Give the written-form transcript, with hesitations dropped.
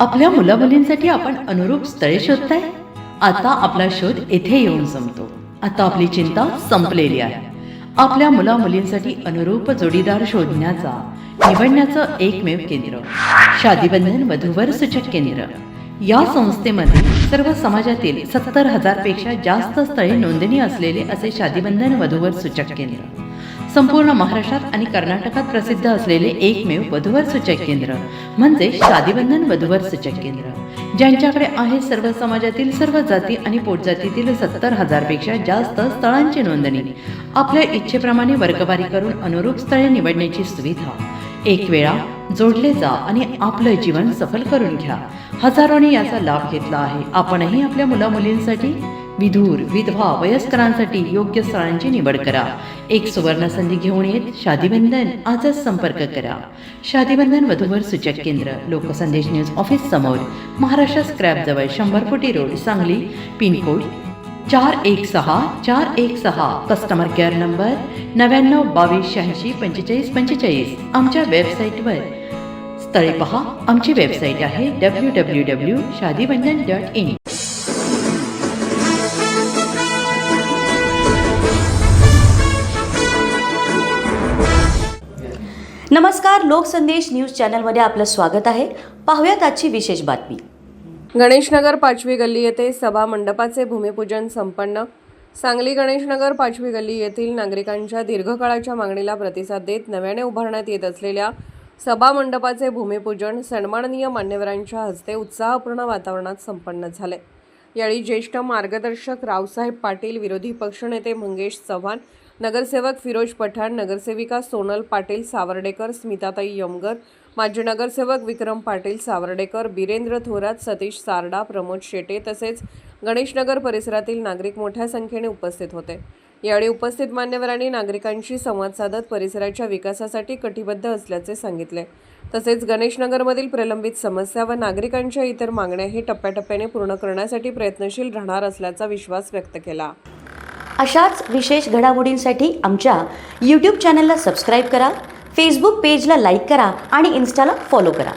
आपल्या मुलामुलींसाठी आपण अनुरूप स्थळे शोधताय? आता आपला शोध येथे येऊन संपतो. आता आपली चिंता संपलेली आहे. आपल्या मुलामुलींसाठी अनुरूप जोडीदार शोधण्याचा निवडण्याचं एकमेव केंद्र शादीबंधन वधूवर सूचक केंद्र. या संस्थेमध्ये सर्व समाजातील 70,000 पेक्षा जास्त स्थळे नोंदणी असलेले असे शादीबंधन वधूवर सूचक केंद्र. संपूर्ण महाराष्ट्रात आणि कर्नाटकात प्रसिद्ध असलेले एकमेव वधूवर सूचक केंद्र म्हणजे शादीबंधन वधूवर सूचक केंद्र, ज्यांच्याकडे आहे सर्व समाजातील सर्व जाती आणि पोटजातीतील 70,000 पेक्षा जास्त स्थळांची नोंदणी. आपल्या इच्छेप्रमाणे वर्गवारी करून अनुरूप स्थळे निवडण्याची सुविधा. एक वेळा जोडले जा आणि आपलं जीवन सफल करून घ्या. हजारोंनी याचा लाभ घेतला आहे. आपणही आपल्या मुलामुलींसाठी, विधूर, विधवा, वयस्करांसाठी योग्य स्थळांची निवड करा. एक सुवर्ण संधी घेऊन येत शादीबंधन. आजच संपर्क करा. शादीबंधन वधूवर सूचक केंद्र, लोकसंदेश न्यूज ऑफिस समोर, महाराष्ट्र स्क्रॅप जवळ, 100 फुटी road, Sangli. Pincode 416416. Customer care number 9922864545. आमच्या वेबसाईटवर स्थळे पहा. आमची वेबसाईट आहे www.shadibandhan.in. नमस्कार, लोकसंदेश न्यूज चॅनलमध्ये आपलं स्वागत आहे. पाहूयात आजची विशेष बातमी. गणेशनगर 5वी गल्ली येथे सभा मंडपाचे भूमिपूजन संपन्न. सांगली गणेशनगर 5वी गल्ली येथील नागरिकांच्या दीर्घकाळाच्या मागणीला प्रतिसाद देत नव्याने उभारण्यात येत असलेल्या सभा मंडपाचे भूमिपूजन सन्माननीय मान्यवरांच्या हस्ते उत्साहपूर्ण वातावरणात संपन्न झाले. यावेळी ज्येष्ठ मार्गदर्शक रावसाहेब पाटील, विरोधी पक्षनेते मंगेश चव्हाण, नगरसेवक फिरोज पठाण, नगरसेविका सोनल पाटील सावर्डेकर, स्मिताताई यमगर, माजी नगरसेवक विक्रम पाटील सावर्डेकर, बिरेंद्र थोरात, सतीश सारडा, प्रमोद शेटे तसेच गणेशनगर परिसरातील नागरिक मोठ्या संख्येने उपस्थित होते. यावेळी उपस्थित मान्यवरांनी नागरिकांशी संवाद साधत परिसराच्या विकासासाठी कटिबद्ध असल्याचे सांगितले. तसेच गणेशनगरमधील प्रलंबित समस्या व नागरिकांच्या इतर मागण्याही टप्प्याटप्प्याने पूर्ण करण्यासाठी प्रयत्नशील राहणार असल्याचा विश्वास व्यक्त केला. अशाच विशेष घडामोडींसाठी आमच्या YouTube चॅनलला सबस्क्राईब करा, फेसबुक पेजला लाईक करा आणि इन्स्टाला फॉलो करा.